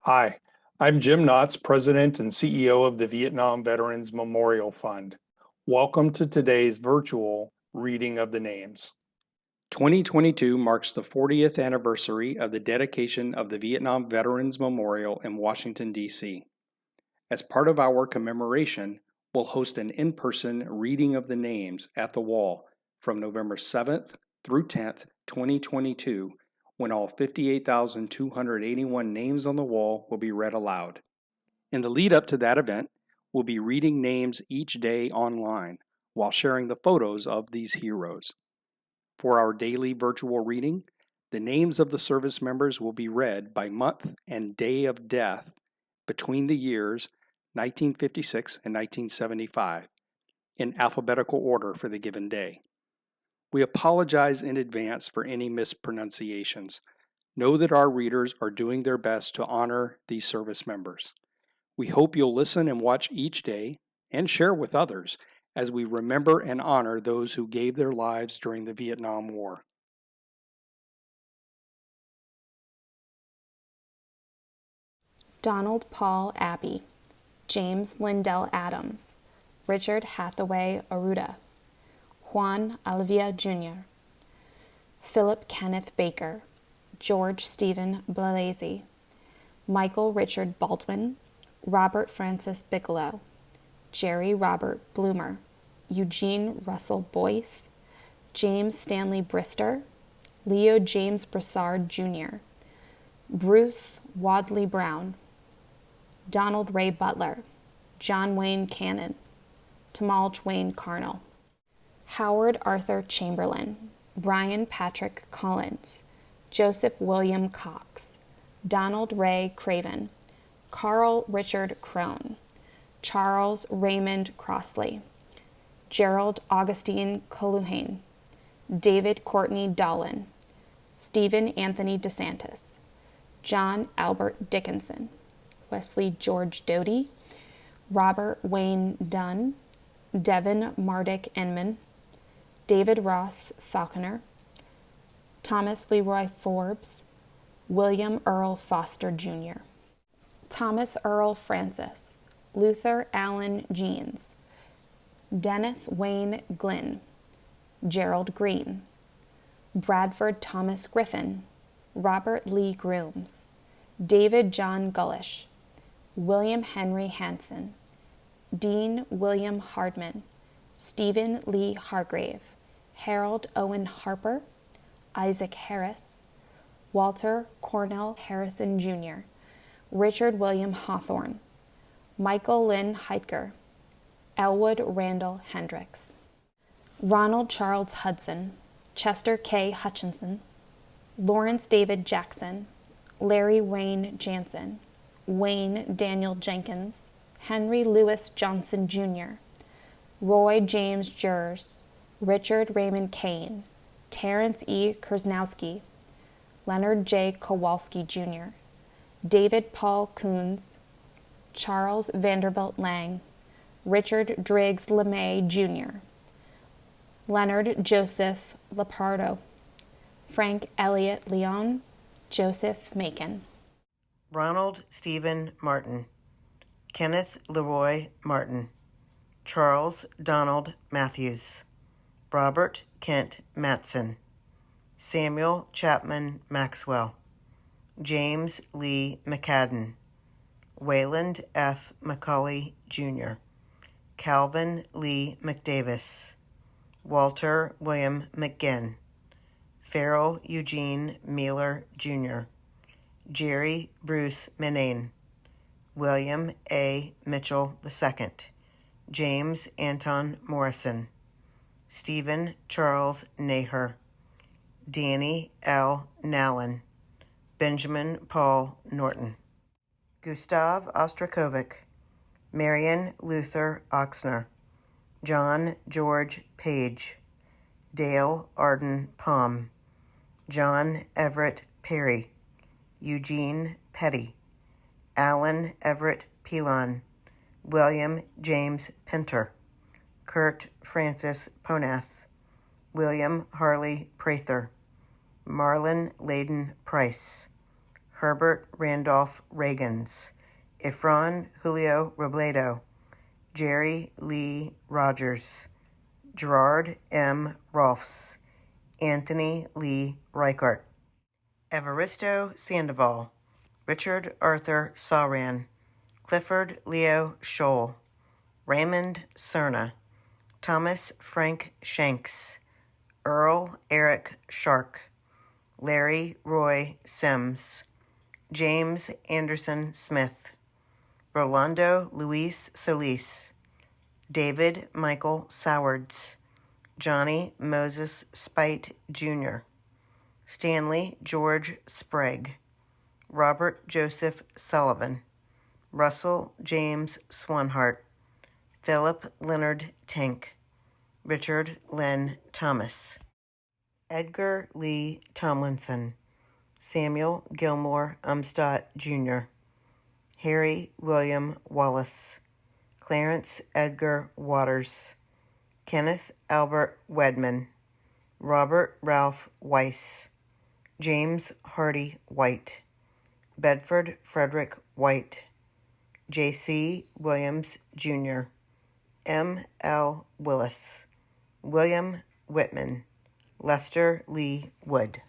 Hi, I'm Jim Knotts, President and CEO of the Vietnam Veterans Memorial Fund. Welcome to today's virtual reading of the names. 2022 marks the 40th anniversary of the dedication of the Vietnam Veterans Memorial in Washington, D.C. As part of our commemoration, we'll host an in-person reading of the names at the wall from November 7th through 10th, 2022, when all 58,281 names on the wall will be read aloud. In the lead up to that event, we'll be reading names each day online while sharing the photos of these heroes. For our daily virtual reading, the names of the service members will be read by month and day of death between the years 1956 and 1975 in alphabetical order for the given day. We apologize in advance for any mispronunciations. Know that our readers are doing their best to honor these service members. We hope you'll listen and watch each day and share with others as we remember and honor those who gave their lives during the Vietnam War. Donald Paul Abbey, James Lindell Adams, Richard Hathaway Aruda, Juan Alvia Jr., Philip Kenneth Baker, George Stephen Blasey, Michael Richard Baldwin, Robert Francis Bigelow, Jerry Robert Bloomer, Eugene Russell Boyce, James Stanley Brister, Leo James Broussard Jr., Bruce Wadley Brown, Donald Ray Butler, John Wayne Cannon, Tamalj Wayne Carnell, Howard Arthur Chamberlain, Brian Patrick Collins, Joseph William Cox, Donald Ray Craven, Carl Richard Crone, Charles Raymond Crossley, Gerald Augustine Coluhane, David Courtney Dolan, Stephen Anthony DeSantis, John Albert Dickinson, Wesley George Doty, Robert Wayne Dunn, Devin Mardick Enman, David Ross Falconer, Thomas Leroy Forbes, William Earl Foster Jr., Thomas Earl Francis, Luther Allen Jeans, Dennis Wayne Glynn, Gerald Green, Bradford Thomas Griffin, Robert Lee Grooms, David John Gullish, William Henry Hanson, Dean William Hardman, Stephen Lee Hargrave, Harold Owen Harper, Isaac Harris, Walter Cornell Harrison Jr., Richard William Hawthorne, Michael Lynn Heidger, Elwood Randall Hendricks, Ronald Charles Hudson, Chester K. Hutchinson, Lawrence David Jackson, Larry Wayne Jansen, Wayne Daniel Jenkins, Henry Louis Johnson Jr., Roy James Jers, Richard Raymond Kane, Terrence E. Kersnowski, Leonard J. Kowalski Jr., David Paul Coons, Charles Vanderbilt Lang, Richard Driggs LeMay Jr., Leonard Joseph Lepardo, Frank Elliott Leon, Joseph Macon, Ronald Stephen Martin, Kenneth Leroy Martin, Charles Donald Matthews, Robert Kent Matson, Samuel Chapman Maxwell, James Lee McCadden, Wayland F. McCauley Jr., Calvin Lee McDavis, Walter William McGinn, Farrell Eugene Mealer Jr., Jerry Bruce Minane, William A. Mitchell II, James Anton Morrison, Stephen Charles Naher, Danny L. Nallen, Benjamin Paul Norton, Gustav Ostrakovic, Marion Luther Oxner, John George Page, Dale Arden Palm, John Everett Perry, Eugene Petty, Alan Everett Pilon, William James Pinter, Kurt Francis Ponath, William Harley Prather, Marlon Layden Price, Herbert Randolph Reagans, Efron Julio Robledo, Jerry Lee Rogers, Gerard M. Rolfs, Anthony Lee Reichart, Evaristo Sandoval, Richard Arthur Sauran, Clifford Leo Scholl, Raymond Cerna, Thomas Frank Shanks, Earl Eric Shark, Larry Roy Sims, James Anderson Smith, Rolando Luis Solis, David Michael Sowards, Johnny Moses Spite Jr., Stanley George Sprague, Robert Joseph Sullivan, Russell James Swanhart, Philip Leonard Tank, Richard Len Thomas, Edgar Lee Tomlinson, Samuel Gilmore Umstott Jr., Harry William Wallace, Clarence Edgar Waters, Kenneth Albert Wedman, Robert Ralph Weiss, James Hardy White, Bedford Frederick White, J.C. Williams Jr., M. L. Willis, William Whitman, Lester Lee Wood.